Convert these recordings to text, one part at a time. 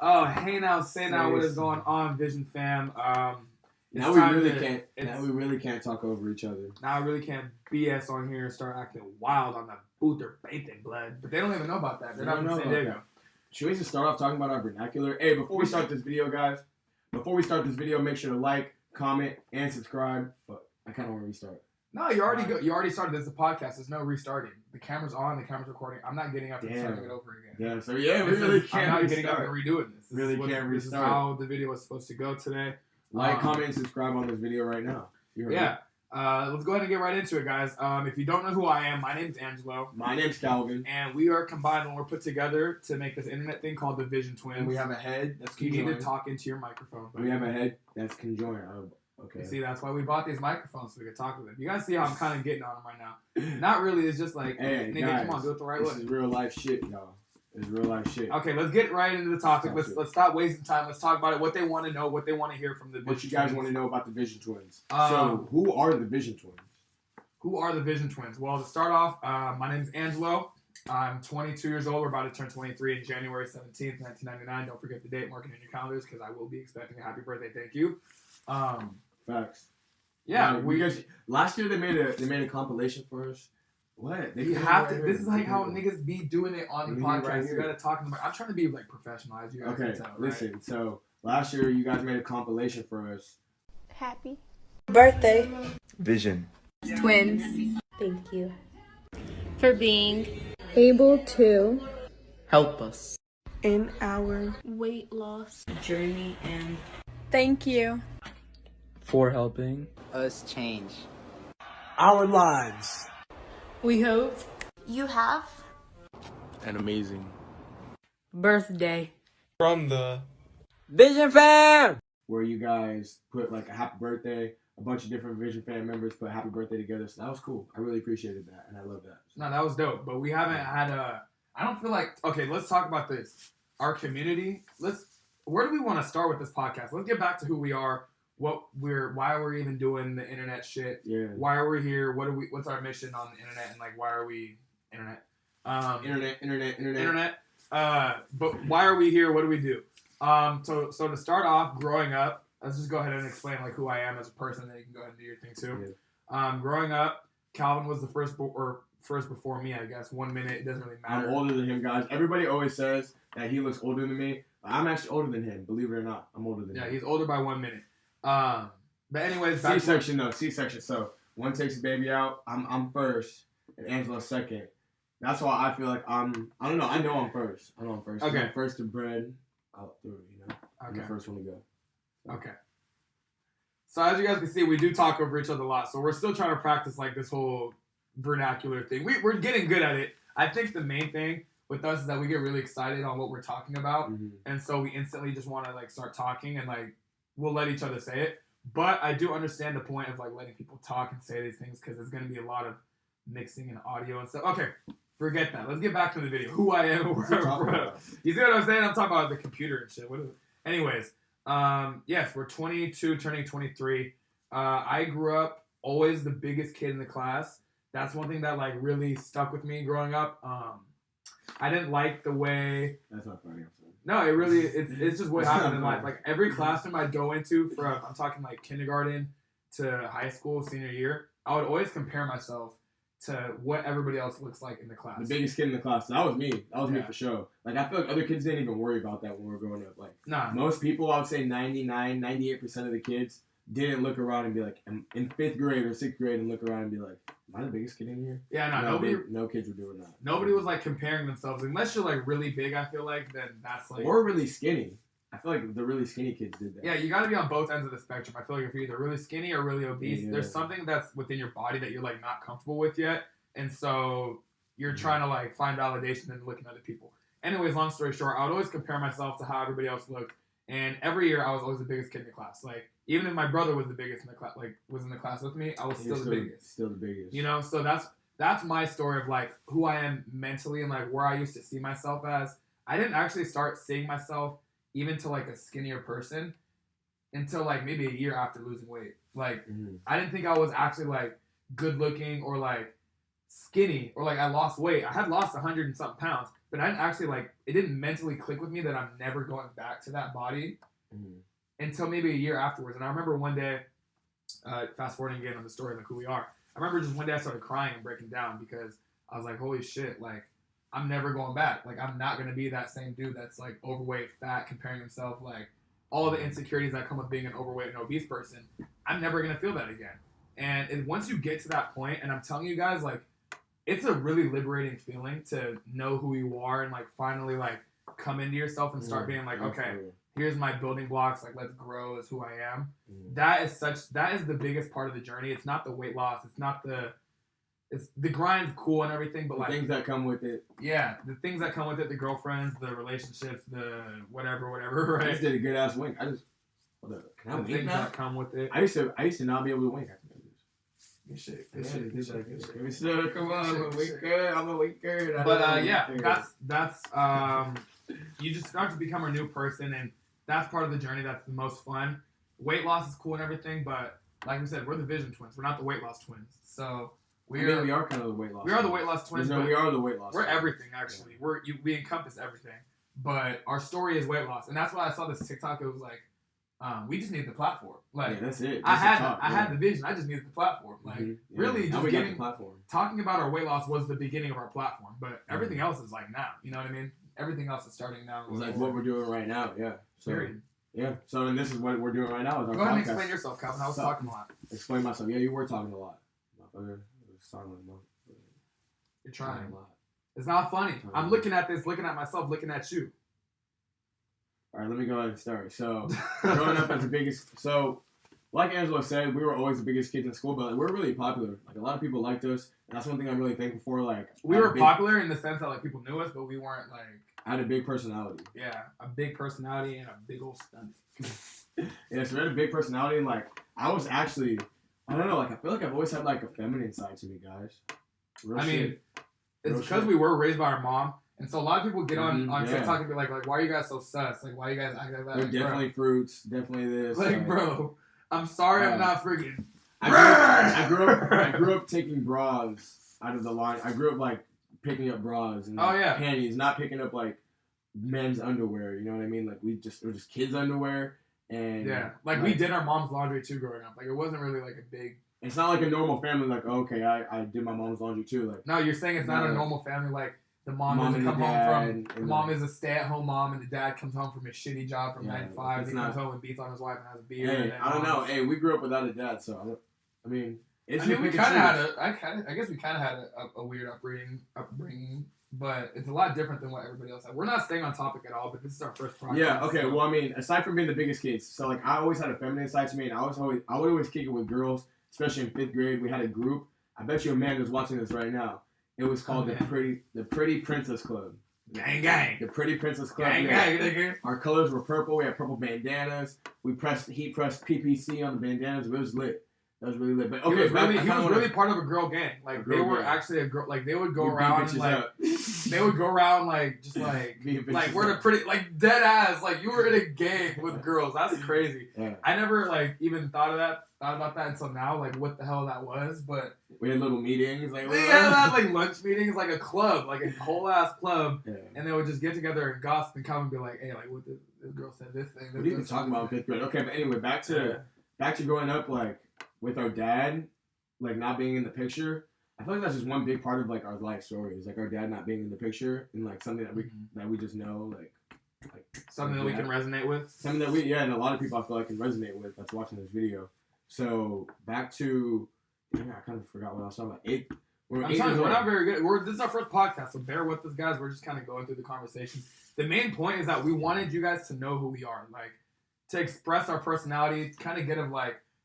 Oh, hey now, say now, what is going on, Vision fam? Now we really can't talk over each other. Now I really can't BS on here and start acting wild on the Buther Bacon blood. But they don't even know about that. They're not from San Diego. Should we just start off talking about our vernacular? Hey, before we start this video, guys, make sure to like, comment, and subscribe. But I kind of want to restart. No, you already started. This is a podcast. There's no restarting. The camera's on. The camera's recording. I'm not getting up and starting it over again. Yeah, so we really can't I'm not restart. getting up and redoing this. This is how the video was supposed to go today. Like, comment, and subscribe on this video right now. Let's go ahead and get right into it, guys. If you don't know who I am, my name's Angelo. My name's Calvin. And we are combined when we're put together to make this internet thing called the Vision Twins. And we have a head that's conjoined. You need to talk into your microphone. We have a head that's conjoined. Okay. You see, that's why we bought these microphones so we could talk with them. You guys see how I'm kind of getting on them right now. Not really. It's just like, hey, nigga, guys, come on, do it the right way. This is real life shit, y'all. It's real life shit. Okay, let's get right into the topic. Let's stop wasting time. Let's talk about it. What they want to know. What they want to hear from the Vision Twins. What you guys want to know about the Vision Twins. So, who are the Vision Twins? Who are the Vision Twins? Well, to start off, my name is Angelo. I'm 22 years old. We're about to turn 23 in January 17th, 1999. Don't forget the date. Mark it in your calendars because I will be expecting a happy birthday. Thank you. Facts. Yeah, because last year they made a compilation for us. What? You have to. This is like how niggas be doing it on the podcast. Right, you gotta talk to them. I'm trying to be like professional, as you guys can tell. Right? Listen. So last year you guys made a compilation for us. Happy birthday, Vision Twins. Thank you for being able to help us in our weight loss journey, and thank you for helping us change our lives. We hope you have an amazing birthday from the Vision Fam, where you guys put like a happy birthday. A bunch of different Vision Fan members put happy birthday together, so that was cool. I really appreciated that, and I love that. No, that was dope, but we haven't had I don't feel like... Okay, let's talk about this. Our community, where do we want to start with this podcast? Let's get back to who we are, why we're even doing the internet shit. Yeah. Why are we here? What's our mission on the internet, and like why are we internet? Internet. But why are we here? What do we do? So to start off, growing up, let's just go ahead and explain like who I am as a person, then you can go ahead and do your thing too. Yeah. Growing up, Calvin was the first before me, I guess. 1 minute, it doesn't really matter. I'm older than him, guys. Everybody always says that he looks older than me. I'm actually older than him, believe it or not. I'm older than him. Yeah, he's older by 1 minute. But anyways, C-section. So one takes the baby out. I'm first, and Angela's second. That's why I feel like I don't know. I know I'm first. Okay. I'm first to bread out through, I'm the first one to go. Okay. So as you guys can see, we do talk over each other a lot. So we're still trying to practice like this whole vernacular thing. We're getting good at it. I think the main thing with us is that we get really excited on what we're talking about. Mm-hmm. And so we instantly just want to like start talking and like we'll let each other say it. But I do understand the point of like letting people talk and say these things because there's going to be a lot of mixing and audio and stuff. Okay, forget that. Let's get back to the video. Who I am. You see what I'm saying? I'm talking about the computer and shit. Anyways. Yes, we're 22, turning 23. I grew up always the biggest kid in the class. That's one thing that like really stuck with me growing up. I didn't like the way. That's not funny. No, it's just what happened in life. Like every classroom I'd go into I'm talking like kindergarten to high school, senior year, I would always compare myself to what everybody else looks like in the class. The biggest kid in the class. That was me. That was me for sure. Like, I feel like other kids didn't even worry about that when we were growing up. Like, most people, I would say 98% of the kids didn't look around and be like, in 5th grade or 6th grade and look around and be like, am I the biggest kid in here? Yeah, no kids were doing that. Nobody was, like, comparing themselves. Unless you're, like, really big, I feel like, then that's, like... Or really skinny. I feel like the really skinny kids did that. Yeah, you got to be on both ends of the spectrum. I feel like if you're either really skinny or really obese, there's something that's within your body that you're, like, not comfortable with yet. And so you're trying to, like, find validation in looking at other people. Anyways, long story short, I would always compare myself to how everybody else looked. And every year, I was always the biggest kid in the class. Like, even if my brother was the biggest in the class, like, was in the class with me, I was still the biggest. Still the biggest. You know, so that's my story of, like, who I am mentally and, like, where I used to see myself as. I didn't actually start seeing myself even to, like, a skinnier person until, like, maybe a year after losing weight. Like, I didn't think I was actually, like, good looking or, like, skinny or, like, I lost weight. I had lost 100 and something pounds, but I didn't actually like it didn't mentally click with me that I'm never going back to that body until maybe a year afterwards. And I remember one day, fast forwarding again on the story of like who we are. I remember just one day I started crying and breaking down because I was like, holy shit, like I'm never going back. Like I'm not gonna be that same dude that's like overweight, fat, comparing himself, like all the insecurities that come with being an overweight and obese person. I'm never gonna feel that again. And once you get to that point, and I'm telling you guys, like, it's a really liberating feeling to know who you are and like finally like come into yourself and start being like, okay, here's my building blocks, like let's grow as who I am. That is the biggest part of the journey. It's not the weight loss, it's the grind's cool and everything, but like things that come with it. Yeah, the things that come with it, the girlfriends, the relationships, the whatever, right? I just did a good ass wink. Can I wink things now? that come with it. I used to not be able to wink after Good shit. Come on, I'm a winker. I'm a winker. But yeah, that's you just start to become a new person, and that's part of the journey. That's the most fun. Weight loss is cool and everything, but like we said, we're the Vision Twins. We're not the weight loss twins. So we are kind of the weight loss. We are the weight loss twins. No, we are the weight loss. We're everything actually. We encompass everything. But our story is weight loss, and that's why I saw this TikTok. It was like, we just need the platform. Like that's it. I had the vision. I just needed the platform. Like really, just getting talking about our weight loss was the beginning of our platform. But everything else is like now. You know what I mean? Everything else is starting now. It's like what we're doing right now. Yeah. So, period. Yeah. So and this is what we're doing right now. Is our Go ahead and podcast. explain yourself, Calvin. I was talking a lot. Explain myself. Yeah, you were talking a lot. You're trying a lot. It's not funny. I'm looking at this, looking at myself, looking at you. All right, let me go ahead and start. So, growing up as the biggest, like Angelo said, we were always the biggest kids in school, but like, we're really popular. Like a lot of people liked us, and that's one thing I'm really thankful for. Like we were popular in the sense that like people knew us, but we weren't like. I had a big personality. Yeah, a big personality and a big old stomach. Yeah, so we had a big personality, and like I was actually, I don't know, like I feel like I've always had like a feminine side to me, guys. I mean, it's because we were raised by our mom. And so a lot of people get on TikTok and be like, why are you guys so sus? Like, why are you guys acting like that? They're like, definitely fruits, definitely this. Like, bro, I'm sorry I'm not freaking. I grew up taking bras out of the line. I grew up like picking up bras and panties, not picking up like men's underwear. You know what I mean? Like it was just kids' underwear. And like we did our mom's laundry too growing up. Like it wasn't really like a big. It's not like a normal family. Like okay, I did my mom's laundry too. Like no, you're saying it's not a normal family. Like the mom doesn't come home from. The mom is a stay-at-home mom, and the dad comes home from a shitty job from 9 to 5. He comes home and beats on his wife and has a beer. Hey, I don't know. Hey, we grew up without a dad, so I mean, we kind of had I guess we kind of had a weird upbringing. But it's a lot different than what everybody else had. We're not staying on topic at all, but this is our first podcast. Yeah, okay. Well, I mean, aside from being the biggest kids, so like I always had a feminine side to me, and I would always kick it with girls, especially in 5th grade. We had a group. I bet you Amanda's watching this right now. It was called the Pretty Princess Club. Gang, gang. The Pretty Princess Club. Gang, gang, nigga. Our colors were purple. We had purple bandanas. We heat pressed PPC on the bandanas. It was lit. That was really lit. But okay, he was really part of a girl gang. Like they were actually a girl. Like they would go around like they would go around like just like we're the pretty like dead ass. Like you were in a gang with girls. That's crazy. Yeah. I never like even thought about that until now. Like what the hell that was. But we had little meetings. Like we had like lunch meetings, like a club, like a whole ass club, and they would just get together and gossip and come and be like, hey, like what this girl said this thing. What are you even talking about in 5th grade? Okay, but anyway, back to growing up like. With our dad, like, not being in the picture, I feel like that's just one big part of, like, our life stories. Like, our dad not being in the picture and, like, something that we just know, like something that we can resonate with. Something that and a lot of people I feel like can resonate with that's watching this video. So, back to, I kind of forgot what I was talking about. I'm telling you, we're not very good. This is our first podcast, so bear with us, guys. We're just kind of going through the conversation. The main point is that we wanted you guys to know who we are, like, to express our personality, kind of get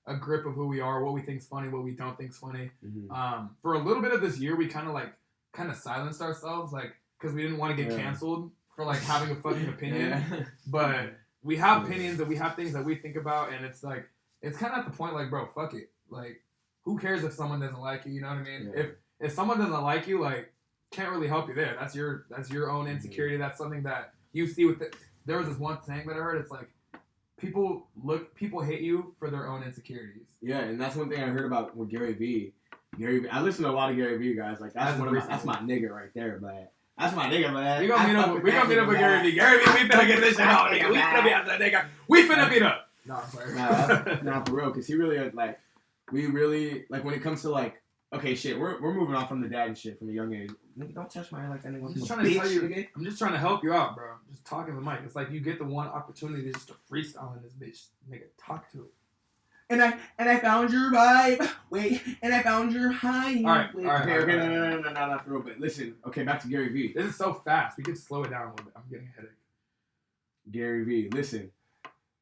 a grip of who we are, what we think's funny, what we don't think's funny. Mm-hmm. For a little bit of this year, we kind of silenced ourselves, like, because we didn't want to get canceled for like having a fucking opinion. Yeah. But we have opinions and we have things that we think about, and it's like it's kind of at the point like, bro, fuck it. Like, who cares if someone doesn't like you? You know what I mean? Yeah. If someone doesn't like you, like, can't really help you there. That's your own insecurity. Mm-hmm. That's something that you see with there was this one saying that I heard. It's like. People hate you for their own insecurities. Yeah, and that's one thing I heard about with Gary Vee. I listen to a lot of Gary Vee guys. Like that's my nigga right there. But That's my nigga, man. We gonna meet up with Gary V. Gary V, we finna get this shit on, nigga. We finna be out there, nigga. We finna meet up. No, I'm sorry. Nah, for real, because he really, like, we really, like, when it comes to, like, okay, shit, we're moving on from the dad and shit from a young age. Nigga, don't touch my hair like that, nigga. I'm just trying to tell you, I'm just trying to help you out, bro. Just talking to the mic. It's like you get the one opportunity just to freestyle in this bitch. Nigga, talk to it. And I found your vibe. Wait, and I found your high. All right. Okay, no, not for real. But listen, okay, back to Gary V. This is so fast. We could slow it down a little bit. I'm getting a headache. Gary V. Listen,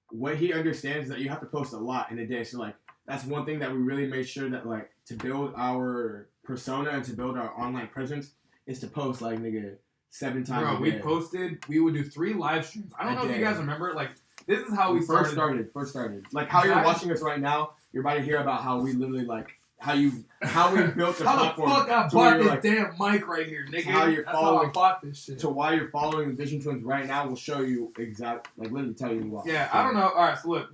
what he understands is that you have to post a lot in a day. So like, that's one thing that we really made sure that like to build our persona and to build our online presence is to post like nigga 7 times. Bro, a day. we would do 3 live streams. I don't know if you guys remember, like. This is how we first started. Like how you're watching us right now, you're about to hear about how we literally like how we built the platform. How the fuck I bought this damn mic right here, nigga? How you're following? How I bought this shit. So why you're following the Vision Twins right now will show you literally tell you why. Yeah, I don't know. All right, so look,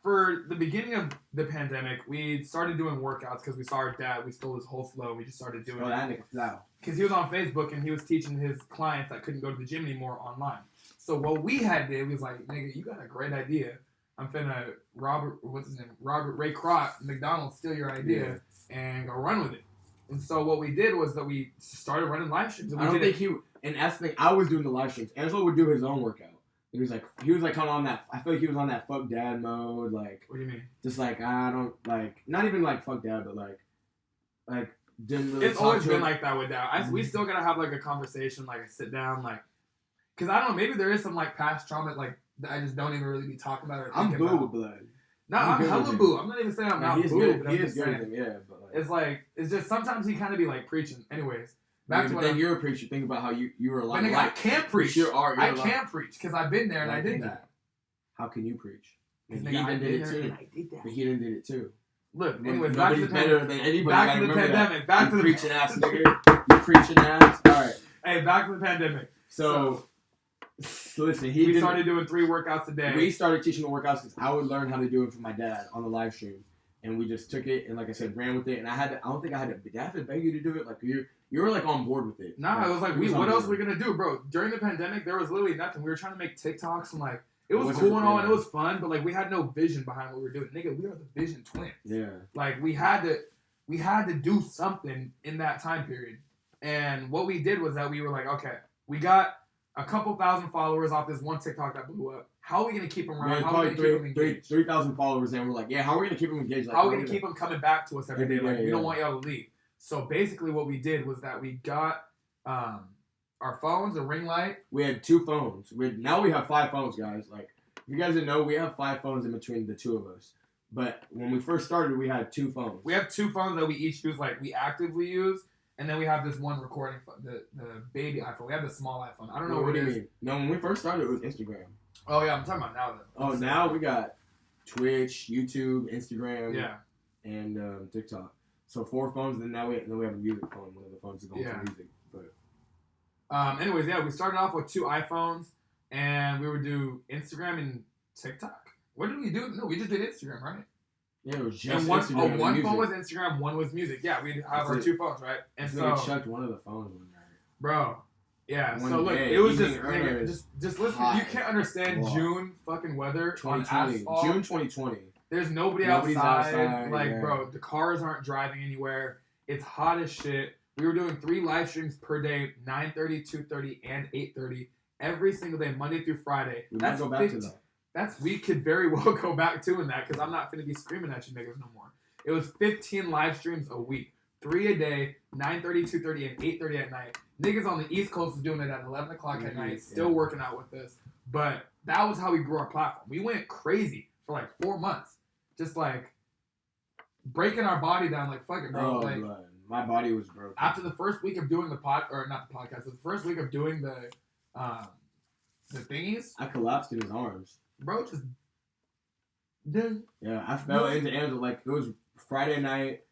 for the beginning of the pandemic, we started doing workouts because we saw our dad. We stole his whole flow. We just started doing it. Because he was on Facebook and he was teaching his clients that couldn't go to the gym anymore online. So what we had did was like, nigga, you got a great idea. I'm finna Robert Ray Kroc, McDonald's, steal your idea and go run with it. And so what we did was that we started running live streams. And I was doing the live streams. Angelo would do his own workout. He was like kind of on that. I feel like he was on that fuck dad mode. Like, what do you mean? Just like I don't like, not even like fuck dad, but like didn't really. It's always been like that with dad. We still gotta have like a conversation, like a sit down, like. Because I don't know, maybe there is some like past trauma like that I just don't even really be talking about. I'm boo with blood. No, I'm hella boo. I'm not even saying I'm not boo. He is good, yeah. But like, it's just sometimes he kind of be like preaching. Anyways, back to what you're a preacher. Think about how you were like. But nigga, I can't preach. I can't preach because I've been there and I did that. How can you preach? Because he did it too. But he did it too. Look, anyways, back to the pandemic. Back to the pandemic. Back to the preaching ass nigga. You preaching ass. All right. Hey, back to the pandemic. So listen, we started doing 3 workouts a day. We started teaching the workouts because I would learn how to do it from my dad on the live stream, and we just took it and, like I said, ran with it. And I don't think I had to. Did I have to beg you to do it? Like you were like on board with it. Nah, it was like what else are we gonna do, bro? During the pandemic, there was literally nothing. We were trying to make TikToks and like it was cool and all, and it was fun, but like we had no vision behind what we were doing. Nigga, we are the Vision Twins. Yeah. Like we had to do something in that time period, and what we did was that we were like, okay, we got a couple thousand followers off this one TikTok that blew up. How are we going to keep them around? How are we going to keep them engaged? 3,000 followers, and we're like, yeah, how are we going to keep them engaged? Like, how are we going to keep them coming back to us every day? Like, we don't want y'all to leave. So basically what we did was that we got our phones, a ring light. We had 2 phones. Now we have 5 phones, guys. Like, if you guys didn't know, we have 5 phones in between the 2 of us. But when we first started, we had 2 phones. We have 2 phones that we each use, like, we actively use. And then we have this one recording phone, the baby iPhone. We have the small iPhone. I don't know what it is. Mean? No, when we first started, it was Instagram. Oh, yeah. I'm talking about now, then. Oh, now we got Twitch, YouTube, Instagram, yeah, and TikTok. So 4 phones, and then we have a music phone. One of the phones is going for music. But anyways, yeah, we started off with 2 iPhones, and we would do Instagram and TikTok. What did we do? No, we just did Instagram, right? Yeah, it was just Instagram. One phone was Instagram, one was music. Yeah, we'd have our 2 phones, right? And so we chucked one of the phones one night. Bro. Yeah, so look, it was just listen, you can't understand June fucking weather on asphalt. June 2020. There's nobody's outside. Like, bro, the cars aren't driving anywhere. It's hot as shit. We were doing 3 live streams per day, 9:30, 2:30, and 8:30, every single day, Monday through Friday. We might go back to that. We could very well go back to that because I'm not going to be screaming at you niggas no more. It was 15 live streams a week. 3 a day, 9:30, 2:30, and 8:30 at night. Niggas on the East Coast was doing it at 11 o'clock at night, still working out with us. But that was how we grew our platform. We went crazy for like 4 months. Just like breaking our body down like, fuck it, bro. Oh, like, blood. My body was broken. After the first week of doing the first week of doing the thingies. I collapsed in his arms. Bro, just... Yeah, I fell into Angela. Like, it was Friday night.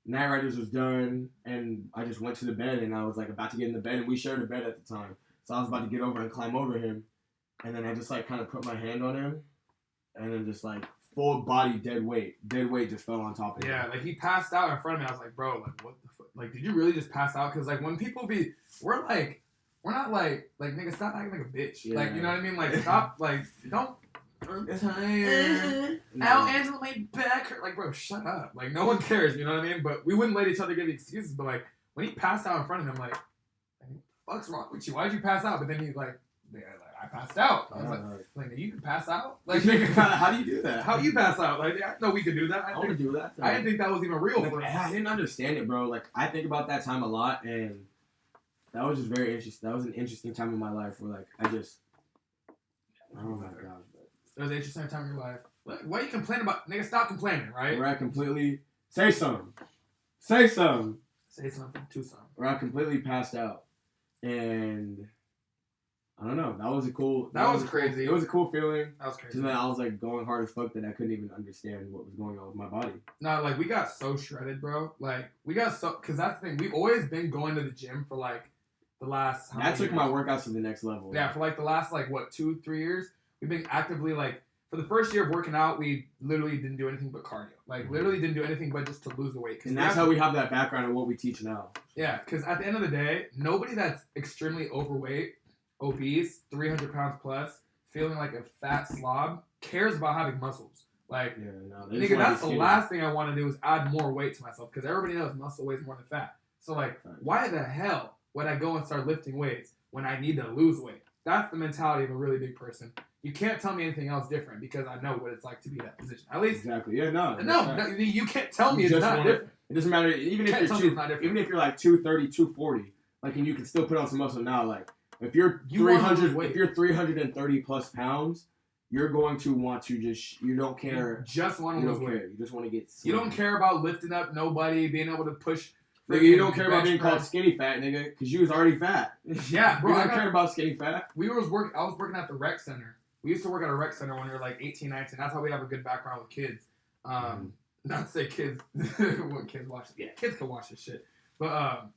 Night Riders was done, and I just went to the bed, and I was, like, about to get in the bed, and we shared a bed at the time. So I was about to get over and climb over him, and then I just, like, kind of put my hand on him, and then just, like, full body dead weight just fell on top of him. Yeah, like, he passed out in front of me. I was like, bro, like, what the fuck? Like, did you really just pass out? Because, like, when people we're, like, we're not like nigga, stop acting like a bitch. Yeah. Like, you know what I mean? Like, stop, like, don't. I'm tired. Ow, Angela, my back hurt. Like, bro, shut up. Like, no one cares. You know what I mean? But we wouldn't let each other give excuses. But like, when he passed out in front of him, like, what's wrong with you? Why did you pass out? But then he's like, yeah, like, I passed out. I was like, you can pass out? Like, how do you do that? How do you pass out? Like, I know we could do that. I want to do that. I didn't think that was even real for us. I didn't understand it, bro. Like, I think about that time a lot, and that was just very interesting. That was an interesting time in my life where, like, oh my god. It was an interesting time in your life. What are you complaining about? Nigga, stop complaining, right? Where I completely say something. Say something. Say something to something. Where I completely passed out. And I don't know. That was a cool. That was crazy. It was a cool feeling. That was crazy. And then I was like going hard as fuck that I couldn't even understand what was going on with my body. No, like we got so shredded, bro. Like we got so, because that's the thing. We've always been going to the gym for like the last. That took my workouts to the next level. Yeah, for like the last like what 2-3 years, we've been actively like. For the first year of working out, we literally didn't do anything but cardio. Like, literally didn't do anything but just to lose the weight. And that's how we have that background in what we teach now. Yeah, because at the end of the day, nobody that's extremely overweight, obese, 300 pounds plus, feeling like a fat slob, cares about having muscles. Like, nigga, that's the last thing I want to do is add more weight to myself. Because everybody knows muscle weighs more than fat. So, like, why the hell would I go and start lifting weights when I need to lose weight? That's the mentality of a really big person. You can't tell me anything else different because I know what it's like to be in that position. At least exactly. Yeah, no, you can't tell me it's not different. It doesn't matter. Even if you're like 230, 240, like, and you can still put on some muscle now. Like, if you're 330 plus pounds, you're going to want to you don't care. You just want to lose weight. You just want to get. You don't care about lifting up nobody, being able to push. Nigga, you don't care about being called skinny fat, nigga, because you was already fat. Yeah, bro. I don't care about skinny fat. I was working at the rec center. We used to work at a rec center when we were like 18, 19. That's how we have a good background with kids. Not to say kids, what kids watch. Yeah, kids can watch this shit. But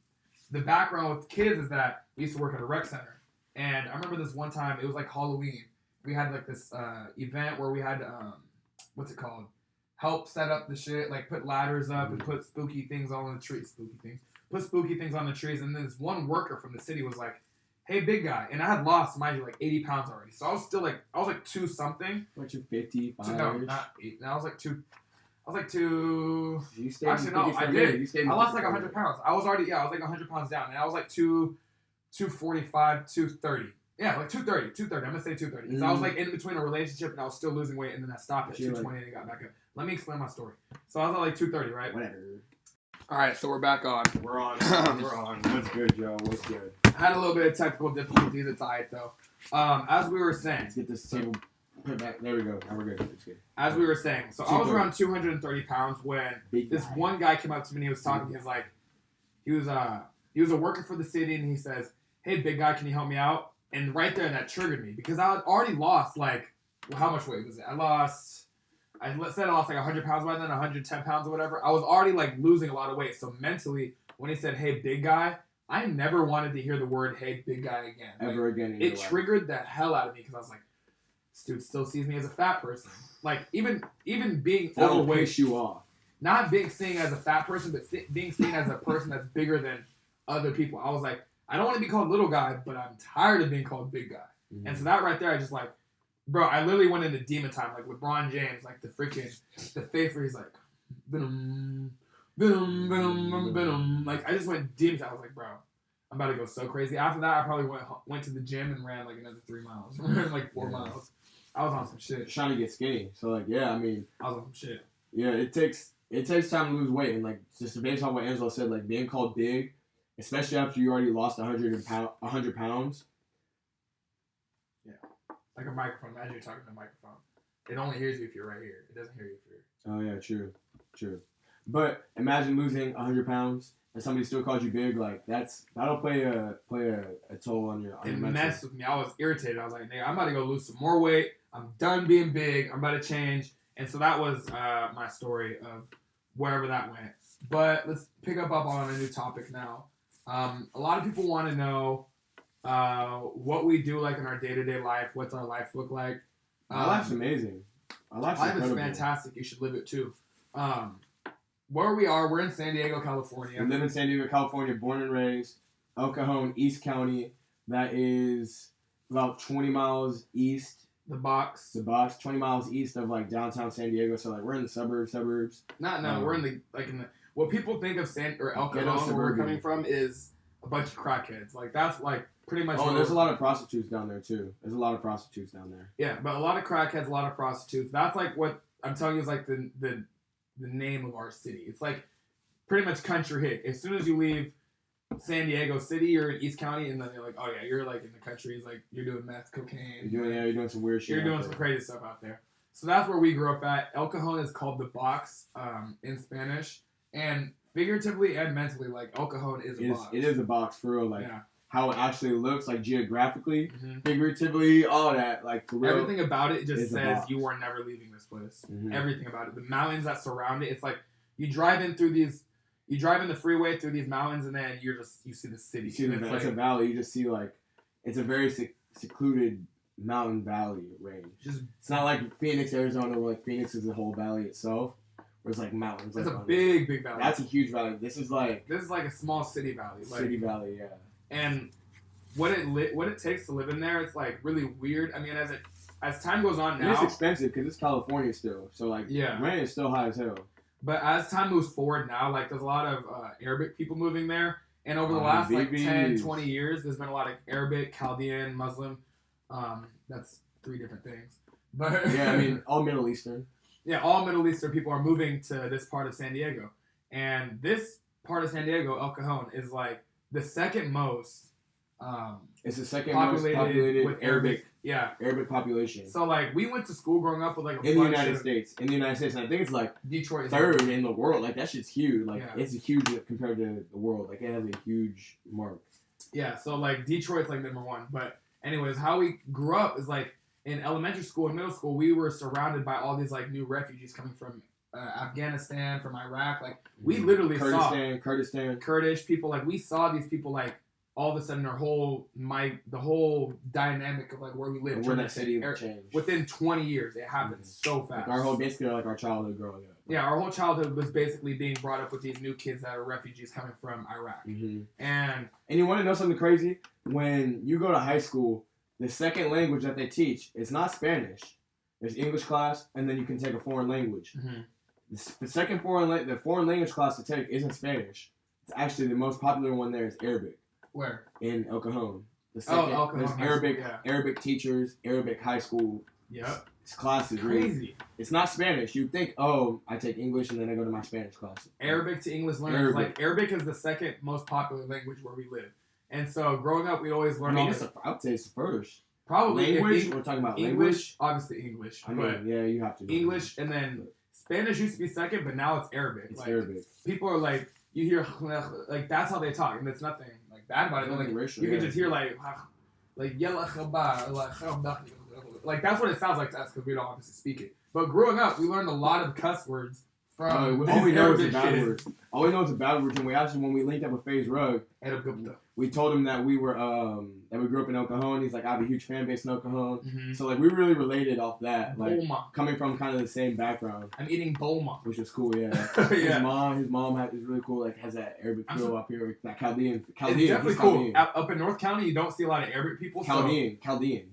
the background with kids is that we used to work at a rec center. And I remember this one time, it was like Halloween. We had like this event where we had to, what's it called? Help set up the shit, like put ladders up and put spooky things all on the trees. Put spooky things on the trees. And then this one worker from the city was like, hey, big guy. And I had lost, mind you, like 80 pounds already. So I was still like, 2 something. What, you 55? No, not 8. No, I was like 2. You stayed Actually, no, I did. I lost like 100 pounds. I was like 100 pounds down. And I was like 245, 230. Yeah, like 230. I'm going to say 230. Because I was like in between a relationship and I was still losing weight. And then I stopped at 220 and got back up. Let me explain my story. So I was at like 230, right? Whatever. All right, so we're back on. We're on. What's good, Joe? What's good? I had a little bit of technical difficulties. It's all right, though. As we were saying. Let's get this table put back. There we go. Now we're good. It's good. As we were saying. So I was around 230 pounds when this one guy came up to me and he was talking. He was like, he was a worker for the city and he says, hey, big guy, can you help me out? And right there, that triggered me because I had already lost like, how much weight was it? I lost like 100 pounds by then, 110 pounds or whatever. I was already like losing a lot of weight. So mentally, when he said, hey, big guy, I never wanted to hear the word, hey, big guy again. Ever again. It triggered the hell out of me because I was like, this dude still sees me as a fat person. Like, even being overweight. Piss you off. Not being seen as a fat person, but being seen as a person that's bigger than other people. I was like, I don't want to be called little guy, but I'm tired of being called big guy. Mm-hmm. And so that right there, I just like, bro, I literally went into demon time, like LeBron James, like the face where he's like, boom, boom, boom, boom. Like, I just went demon time. I was like, bro, I'm about to go so crazy. After that, I probably went to the gym and ran like another 3 miles, like 4 miles. I was on some shit. Trying to get skinny. So like, yeah, I mean, I was on some shit. Yeah, it takes time to lose weight, and like just based on what Angelo said, like being called big, especially after you already lost 100 pounds. Yeah, like a microphone. Imagine you're talking to a microphone. It only hears you if you're right here. It doesn't hear you if you're. Oh yeah, true. But imagine losing 100 pounds and somebody still calls you big. Like that'll play a toll on your. It messed with me. I was irritated. I was like, nigga, I'm about to go lose some more weight. I'm done being big. I'm about to change. And so that was my story of wherever that went. But let's pick up on a new topic now. A lot of people want to know what we do like in our day-to-day life. What's our life look like? My life's amazing. My life is fantastic. You should live it too. Where we are, we're in San Diego, California. We live in San Diego, California, born and raised. El Cajon, East County. that is about 20 miles east. The box, 20 miles east of like downtown San Diego. So like we're in the suburbs. We're in the what people think of El Cajon, where we're coming from, is a bunch of crackheads. Like that's like pretty much. Oh, there's a lot of prostitutes down there too. Yeah, but a lot of crackheads, a lot of prostitutes. That's like what I'm telling you is like the name of our city. It's like pretty much country hit. As soon as you leave San Diego City, you're in East County, and then they're like, oh yeah, you're like in the country. It's like you're doing meth, cocaine. You're doing some weird shit. You're doing some crazy stuff out there. So that's where we grew up at. El Cajon is called the box in Spanish, and figuratively and mentally, like El Cajon is a box. It is a box for real. Like how it actually looks, like geographically, figuratively, all that. Like for real. Everything about it just says you are never leaving this place. Everything about it. The mountains that surround it. It's like you drive in the freeway through these mountains, and then you see the city. It's a valley. You just see like it's a very secluded mountain valley range. It's not like Phoenix, Arizona, where like Phoenix is the whole valley itself. Where it's like mountains. It's a big valley. That's a huge valley. This is like a small city valley. City valley, yeah. And what it takes to live in there, it's like really weird. I mean, as time goes on now, it's expensive because it's California still. So like rent is still high as hell. But as time moves forward now, like there's a lot of Arabic people moving there. And over the last like 10, 20 years, there's been a lot of Arabic, Chaldean, Muslim. That's 3 different things. But yeah, I mean, all Middle Eastern. Yeah, all Middle Eastern people are moving to this part of San Diego. And this part of San Diego, El Cajon, is like the second most it's the second most populated with Arabic. Yeah. Arabic population. So like we went to school growing up with like in the United States. And I think it's like Detroit third in the world. Like that shit's huge. Like it's huge compared to the world. Like it has a huge mark. Yeah, so like Detroit's like number 1. But anyways, how we grew up is like in elementary school and middle school, we were surrounded by all these like new refugees coming from Afghanistan, from Iraq. Like we literally saw Kurdish people. Like we saw these people like all of a sudden the whole dynamic of like where we live, where that city changed within 20 years. It happened so fast. Like basically our childhood growing up. Yeah, our whole childhood was basically being brought up with these new kids that are refugees coming from Iraq. And you want to know something crazy? When you go to high school, the second language that they teach is not Spanish. There's English class, and then you can take a foreign language. The second foreign language class to take isn't Spanish. It's actually the most popular one there is Arabic. Where? In El Cajon. El Cajon. There's Arabic teachers, Arabic high school classes. Crazy. Really. It's not Spanish. You think, I take English and then I go to my Spanish class. Arabic to English learners. Like Arabic is the second most popular language where we live. And so growing up, we always learned. I would say it's the first. Probably language. We're talking about English. Obviously English. I mean, yeah, you have to. English, and then Spanish used to be second, but now it's Arabic. It's Arabic. People are like, you hear like that's how they talk, and it's nothing like bad about it. Like racial, you can just hear like yalla khabar, like that's what it sounds like to us because we don't obviously speak it. But growing up, we learned a lot of cuss words from all we know is a bad word. All we know is a bad word. And when we linked up with FaZe Rug, we told him that we were that we grew up in El Cajon. He's like, I have a huge fan base in El Cajon. So like we really related off that, like coming from kind of the same background. I'm eating Boma, which was cool. Yeah. His mom is really cool. Like has that Arabic feel up here. That Chaldean. It's definitely cool. Up in North County, you don't see a lot of Arabic people. Chaldean.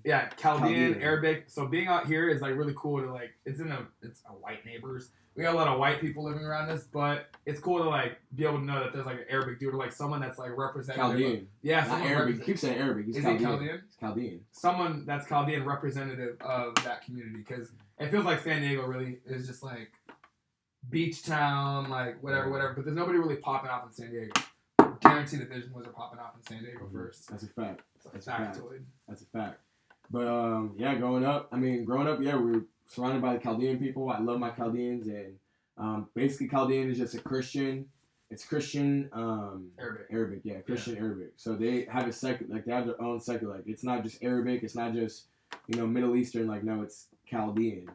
Yeah, Chaldean, Arabic. So being out here is like really cool to like. It's a white neighbors. We got a lot of white people living around us, but it's cool to like be able to know that there's like an Arabic dude or like someone that's like representative. Chaldean. Yeah, not Arabic. You keep saying Arabic. Is he Chaldean? It's Chaldean. Someone that's Chaldean representative of that community because it feels like San Diego really is just like beach town, like whatever. But there's nobody really popping off in San Diego. Guarantee the VisionTwins are popping off in San Diego first. That's a fact. That's a factoid. That's a fact. But growing up, we were surrounded by the Chaldean people. I love my Chaldeans, and basically Chaldean is just a Christian. It's Christian Arabic, yeah, Christian Arabic. So they have a they have their own secular. Like it's not just Arabic. It's not just Middle Eastern. Like no, it's Chaldean.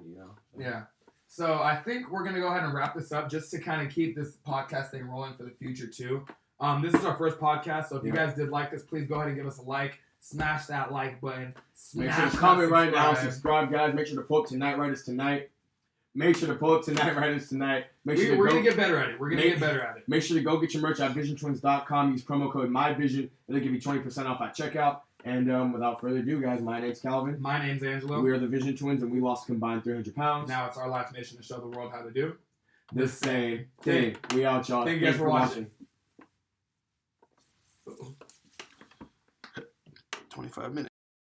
Yeah. So I think we're gonna go ahead and wrap this up just to kind of keep this podcast thing rolling for the future too. This is our first podcast, so if you guys did like this, please go ahead and give us a like. Smash that like button. Make sure to comment right now. Subscribe, guys. Make sure to pull up Tonight Writers tonight. Make sure to pull up Tonight Writers tonight. We're going to get better at it. Make sure to go get your merch at VisionTwins.com. Use promo code MyVision. It'll give you 20% off at checkout. And without further ado, guys, my name's Calvin. My name's Angelo. We are the Vision Twins, and we lost combined 300 pounds. Now it's our life's mission to show the world how to do the same thing. We out, y'all. Thank you guys for watching. 25 minutes.